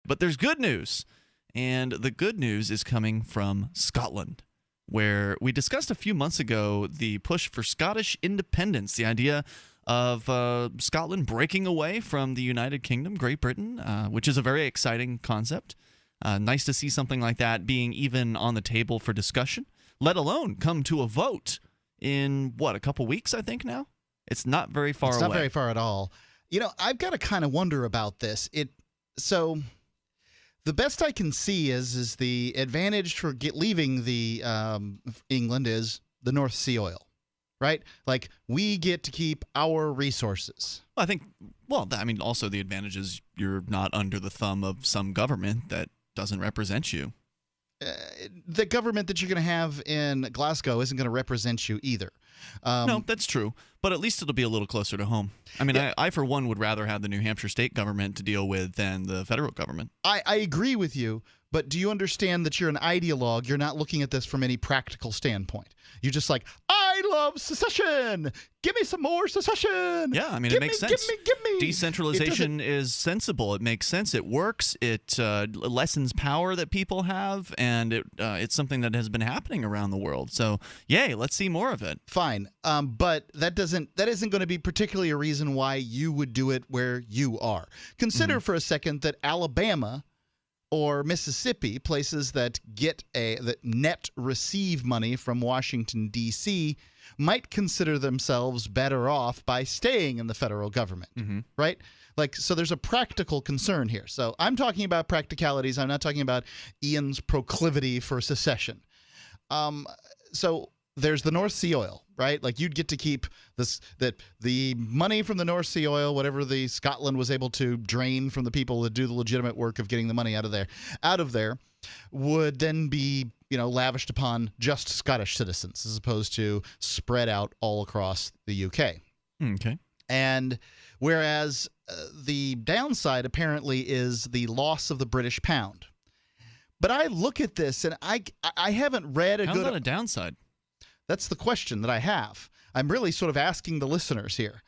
But there's good news, and the good news is coming from Scotland, where we discussed a few months ago the push for Scottish independence, the idea of Scotland breaking away from the United Kingdom, Great Britain, which is a very exciting concept. Nice to see something like that being even on the table for discussion, let alone come to a vote in, a couple weeks, I think now? It's not very far away. It's not very far at all. I've got to kind of wonder about this. So the best I can see is the advantage for leaving the England is the North Sea oil, right? Like, we get to keep our resources. I think, also the advantage is you're not under the thumb of some government that doesn't represent you. The government that you're going to have in Glasgow isn't going to represent you either. No, that's true. But at least it'll be a little closer to home. I mean, yeah. I, for one, would rather have the New Hampshire state government to deal with than the federal government. I agree with you, but do you understand that you're an ideologue? You're not looking at this from any practical standpoint. You're just like, I love secession. Give me some more secession. Yeah, I mean, it makes sense. Give me. Decentralization is sensible. It makes sense. It works. It lessens power that people have, and it's something that has been happening around the world. So, yay, let's see more of it. Fine, but that isn't going to be particularly a reason why you would do it where you are. Consider for a second that Alabama or Mississippi, places that that net receive money from Washington, D.C., might consider themselves better off by staying in the federal government, right? Like, so there's a practical concern here. So I'm talking about practicalities. I'm not talking about Ian's proclivity for secession. So there's the North Sea oil, right? Like, you'd get to keep the money from the North Sea oil, whatever the Scotland was able to drain from the people that do the legitimate work of getting the money out of there, would then be, lavished upon just Scottish citizens as opposed to spread out all across the UK. Okay. And whereas the downside apparently is the loss of the British pound. But I look at this and I haven't read How's that a downside? That's the question that I have. I'm really sort of asking the listeners here.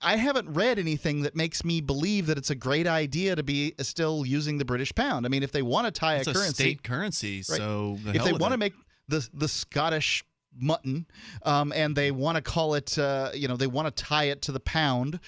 I haven't read anything that makes me believe that it's a great idea to be still using the British pound. I mean, if they want to tie it's a currency, a state currency, right? So if they want to make the Scottish mutton, and they want to call it, they want to tie it to the pound,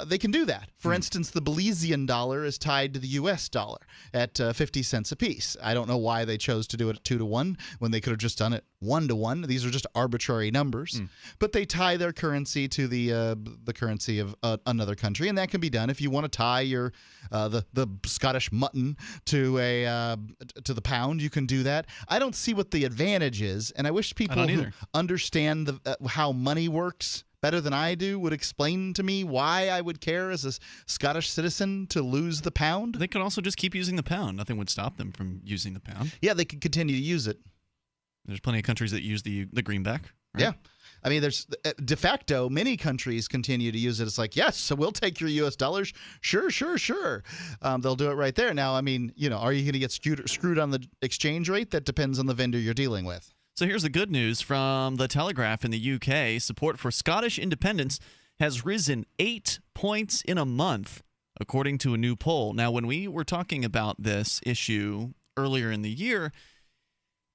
they can do that. For instance, the Belizean dollar is tied to the U.S. dollar at 50 cents apiece. I don't know why they chose to do it at 2-to-1 when they could have just done it 1-to-1. These are just arbitrary numbers. But they tie their currency to the currency of another country, and that can be done. If you want to tie your the Scottish mutton to the pound, you can do that. I don't see what the advantage is, and I wish people who understand how money works better than I do would explain to me why I would care as a Scottish citizen to lose the pound. They could also just keep using the pound. Nothing would stop them from using the pound. Yeah, they could continue to use it. There's plenty of countries that use the greenback. Right? Yeah. I mean, there's de facto many countries continue to use it. It's like, yes, so we'll take your U.S. dollars. Sure. They'll do it right there. Now, I mean, are you going to get screwed on the exchange rate? That depends on the vendor you're dealing with. So here's the good news from The Telegraph in the UK. Support for Scottish independence has risen 8 points in a month, according to a new poll. Now, when we were talking about this issue earlier in the year,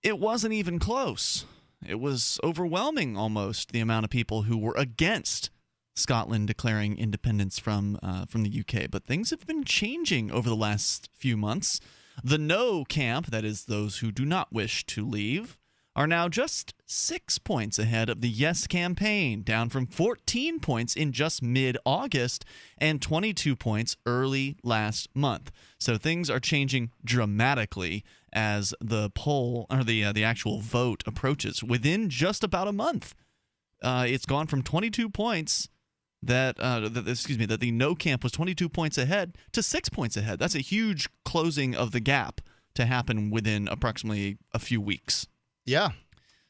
it wasn't even close. It was overwhelming almost, the amount of people who were against Scotland declaring independence from the UK. But things have been changing over the last few months. The no camp, that is those who do not wish to leave, are now just 6 points ahead of the yes campaign, down from 14 points in just mid-August and 22 points early last month. So things are changing dramatically as the poll or the actual vote approaches. Within just about a month, it's gone from 22 points that the no camp was 22 points ahead to 6 points ahead. That's a huge closing of the gap to happen within approximately a few weeks. Yeah.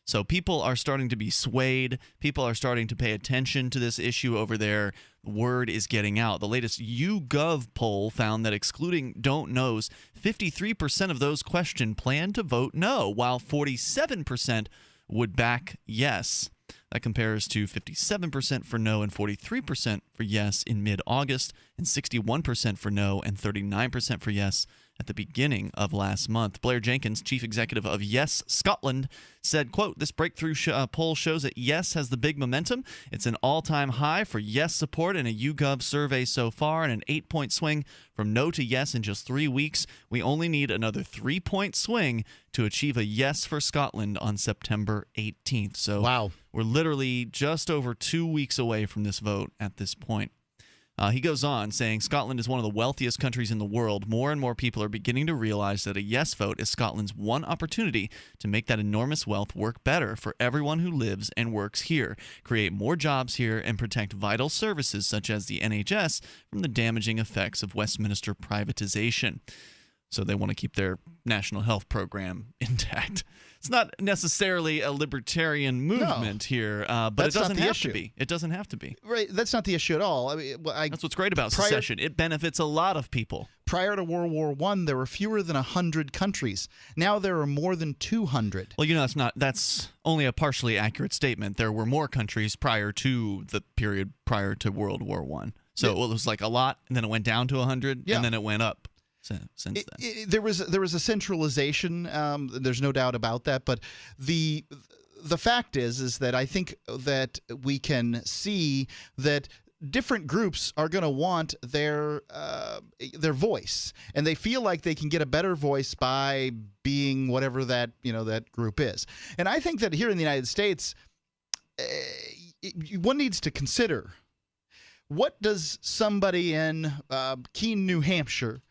So people are starting to be swayed. People are starting to pay attention to this issue over there. Word is getting out. The latest YouGov poll found that excluding don't knows, 53% of those questioned plan to vote no, while 47% would back yes. That compares to 57% for no and 43% for yes in mid-August, and 61% for no and 39% for yes at the beginning of last month. Blair Jenkins, chief executive of Yes Scotland, said, quote, "This breakthrough poll shows that Yes has the big momentum. It's an all-time high for Yes support in a YouGov survey so far, and an 8-point swing from no to yes in just 3 weeks. We only need another 3-point swing to achieve a yes for Scotland on September 18th. So wow. We're literally just over 2 weeks away from this vote at this point. He goes on saying Scotland is one of the wealthiest countries in the world. More and more people are beginning to realize that a yes vote is Scotland's one opportunity to make that enormous wealth work better for everyone who lives and works here, create more jobs here, and protect vital services such as the NHS from the damaging effects of Westminster privatization." So they want to keep their national health program intact. It's not necessarily a libertarian movement here, but it doesn't have to be. It doesn't have to be. Right, that's not the issue at all. I mean, that's what's great about secession. It benefits a lot of people. Prior to World War I, there were fewer than 100 countries. Now there are more than 200. Well, that's only a partially accurate statement. There were more countries prior to the period prior to World War I. So it was like a lot, and then it went down to 100, and then it went up. Since then. There was a centralization. There's no doubt about that. But the fact is that I think that we can see that different groups are going to want their voice, and they feel like they can get a better voice by being whatever that group is. And I think that here in the United States, one needs to consider, what does somebody in Keene, New Hampshire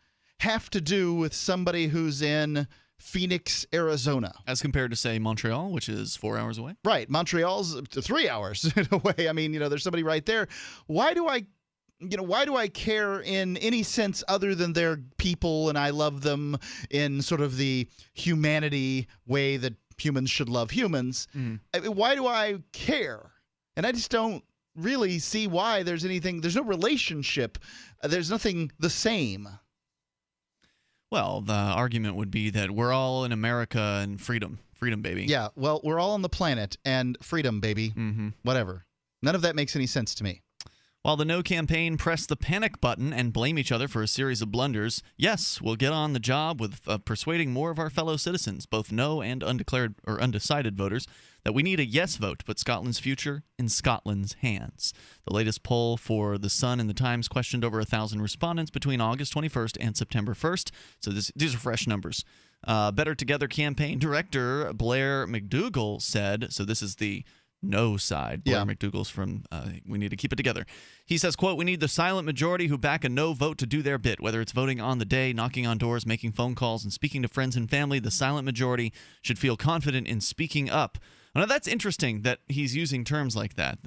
have to do with somebody who's in Phoenix, Arizona? As compared to, say, Montreal, which is 4 hours away? Right. Montreal's 3 hours away. I mean, there's somebody right there. Why do I care in any sense other than they're people and I love them in sort of the humanity way that humans should love humans? I mean, why do I care? And I just don't really see why there's no relationship. There's nothing the same. Well, the argument would be that we're all in America and freedom, baby. Yeah, well, we're all on the planet and freedom, baby. Whatever. None of that makes any sense to me. While the No campaign pressed the panic button and blame each other for a series of blunders, Yes will get on the job with persuading more of our fellow citizens, both No and undeclared or undecided voters, that we need a yes vote to put Scotland's future in Scotland's hands. The latest poll for The Sun and The Times questioned over 1,000 respondents between August 21st and September 1st, so these are fresh numbers. Better Together campaign director Blair McDougall said, so this is the No side. Blair McDougall's from We Need to Keep It Together. He says, quote, "We need the silent majority who back a no vote to do their bit. Whether it's voting on the day, knocking on doors, making phone calls, and speaking to friends and family, the silent majority should feel confident in speaking up." Now, that's interesting that he's using terms like that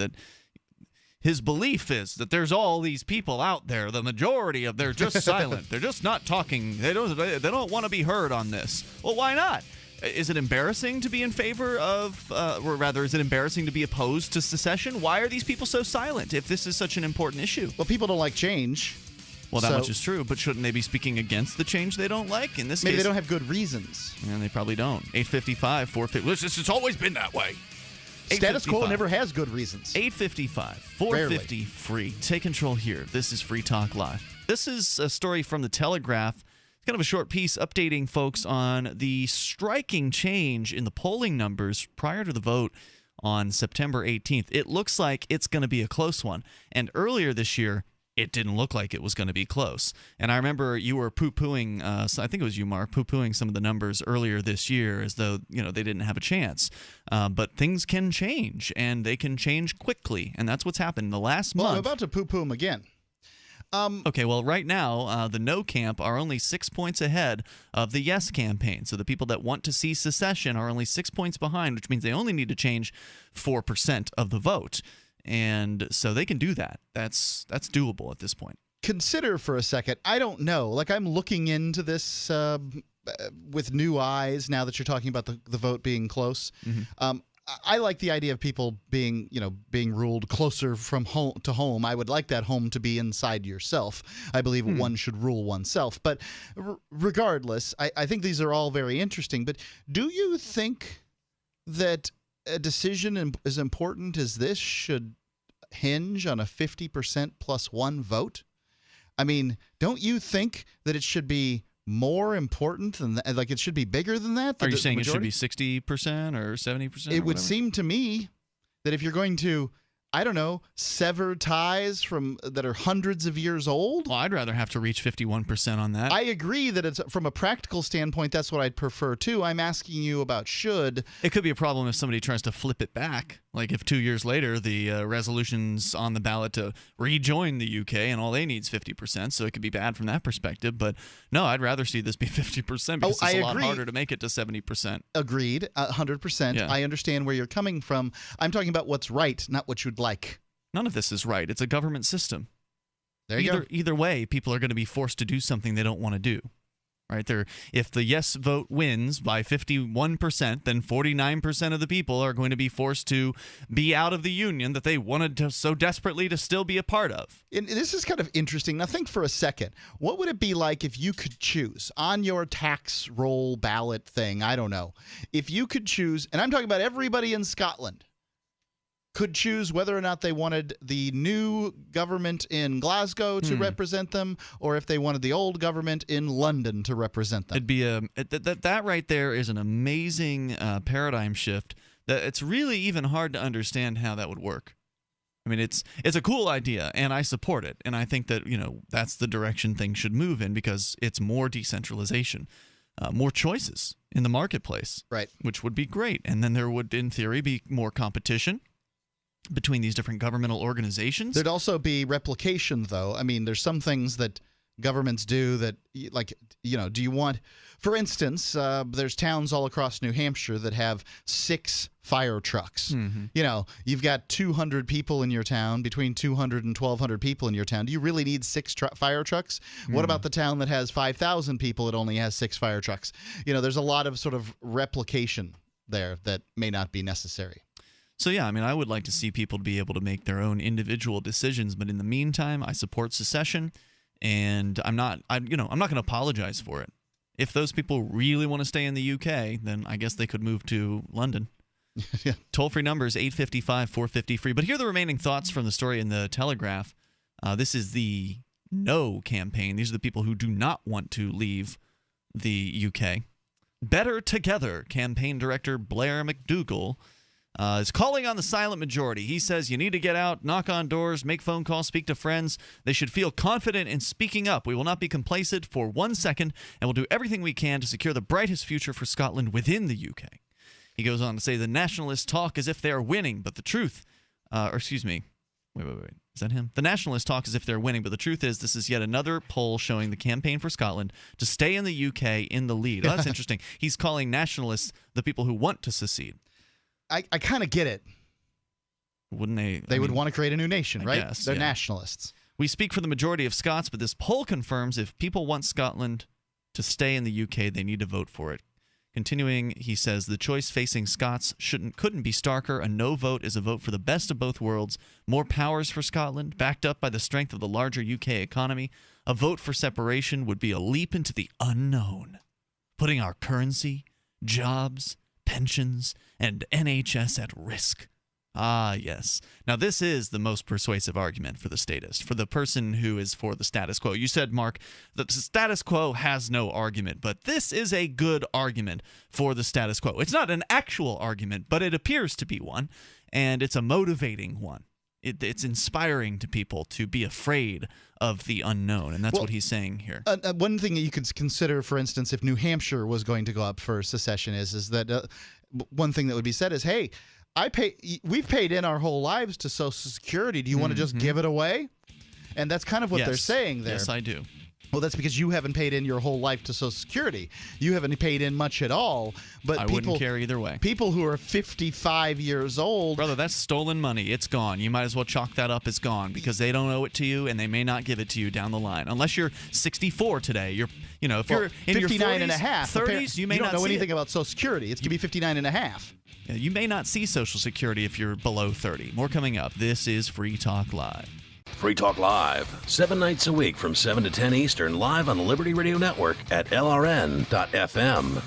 his belief is that there's all these people out there, the majority of they're just silent. They're just not talking. They don't want to be heard on this. Well, why not? Is it embarrassing to be in favor of, or rather, is it embarrassing to be opposed to secession? Why are these people so silent if this is such an important issue? Well, people don't like change. Well, that much is true, but shouldn't they be speaking against the change they don't like? In this maybe case, they don't have good reasons. And they probably don't. 855, 450. It's always been that way. Status quo never has good reasons. 855, 450 free. Take control here. This is Free Talk Live. This is a story from the Telegraph. It's kind of a short piece updating folks on the striking change in the polling numbers prior to the vote on September 18th. It looks like it's going to be a close one. And earlier this year, it didn't look like it was going to be close. And I remember you were poo-pooing, I think it was you, Mark, poo-pooing some of the numbers earlier this year as though, they didn't have a chance. But things can change, and they can change quickly. And that's what's happened in the last month. Well, I'm about to poo-poo them again. Okay, well, right now, the No camp are only 6 points ahead of the Yes campaign. So the people that want to see secession are only 6 points behind, which means they only need to change 4% of the vote. And so they can do that. That's doable at this point. Consider for a second, I don't know, like I'm looking into this with new eyes now that you're talking about the vote being close. I like the idea of people being ruled closer from home to home. I would like that home to be inside yourself. I believe one should rule oneself. But regardless, I think these are all very interesting. But do you think that a decision as important as this should hinge on a 50% plus one vote? I mean, don't you think that it should be more important than that? Like, it should be bigger than that? Are you saying majority? It should be 60% or 70%? It would seem to me that if you're going to, I don't know, sever ties that are hundreds of years old. Well, I'd rather have to reach 51% on that. I agree that it's from a practical standpoint, that's what I'd prefer too. I'm asking you about should. It could be a problem if somebody tries to flip it back. Like if 2 years later the resolution's on the ballot to rejoin the UK and all they need is 50%, so it could be bad from that perspective. But no, I'd rather see this be 50% because it's a lot harder to make it to 70%. Agreed, 100%. Yeah. I understand where you're coming from. I'm talking about what's right, not what you'd like. None of this is right. It's a government system. There you go. Either way, people are going to be forced to do something they don't want to do. Right there, if the yes vote wins by 51%, then 49% of the people are going to be forced to be out of the union that they wanted to so desperately to still be a part of. And this is kind of interesting. Now, think for a second. What would it be like if you could choose on your tax roll ballot thing? I don't know. If you could choose, and I'm talking about everybody in Scotland, could choose whether or not they wanted the new government in Glasgow to represent them, or if they wanted the old government in London to represent them. It'd be that right there is an amazing paradigm shift. That it's really even hard to understand how that would work. I mean, it's a cool idea, and I support it, and I think that that's the direction things should move in because it's more decentralization, more choices in the marketplace, right? Which would be great, and then there would, in theory, be more competition between these different governmental organizations. There'd also be replication, though. I mean, there's some things that governments do that, like, do you want, for instance, there's towns all across New Hampshire that have 6 fire trucks. Mm-hmm. You've got 200 people in your town, between 200 and 1,200 people in your town. Do you really need 6 fire trucks? What about the town that has 5,000 people that only has 6 fire trucks? There's a lot of sort of replication there that may not be necessary. So yeah, I mean, I would like to see people be able to make their own individual decisions, but in the meantime, I support secession, and I'm not going to apologize for it. If those people really want to stay in the UK, then I guess they could move to London. Yeah. Toll-free number is 855-450-FREE. But here are the remaining thoughts from the story in the Telegraph. This is the No campaign. These are the people who do not want to leave the UK. Better Together campaign director Blair McDougall is calling on the silent majority. He says you need to get out, knock on doors, make phone calls, speak to friends. They should feel confident in speaking up. We will not be complacent for 1 second, and we'll do everything we can to secure the brightest future for Scotland within the UK. He goes on to say the nationalists talk as if they are winning, but the truth, Wait. Is that him? The nationalists talk as if they're winning, but the truth is this is yet another poll showing the campaign for Scotland to stay in the UK in the lead. Oh, that's interesting. He's calling nationalists the people who want to secede. I kind of get it. Wouldn't they? They would want to create a new nation, right? Guess, They're yeah. nationalists. We speak for the majority of Scots, but this poll confirms if people want Scotland to stay in the UK, they need to vote for it. Continuing, he says the choice facing Scots couldn't be starker. A no vote is a vote for the best of both worlds. More powers for Scotland, backed up by the strength of the larger UK economy. A vote for separation would be a leap into the unknown, putting our currency, jobs, pensions, and NHS at risk. Ah, yes. Now, this is the most persuasive argument for the statist, for the person who is for the status quo. You said, Mark, that the status quo has no argument, but this is a good argument for the status quo. It's not an actual argument, but it appears to be one, and it's a motivating one. It's inspiring to people to be afraid of the unknown, and that's what he's saying here. One thing that you could consider, for instance, if New Hampshire was going to go up for secession is that one thing that would be said is, hey, we've paid in our whole lives to Social Security. Do you want to just give it away? And that's kind of what they're saying there. Yes, I do. Well, that's because you haven't paid in your whole life to Social Security. You haven't paid in much at all. But I wouldn't care either way. People who are 55 years old. Brother, that's stolen money. It's gone. You might as well chalk that up as gone because they don't owe it to you and they may not give it to you down the line. Unless you're 64 today. If you're in 59 your 40s, and a half, 30s, you may don't not know see anything it. about Social Security. It's going to be 59 and a half. Yeah, you may not see Social Security if you're below 30. More coming up. This is Free Talk Live. Free Talk Live, 7 nights a week from 7 to 10 Eastern, live on the Liberty Radio Network at LRN.FM.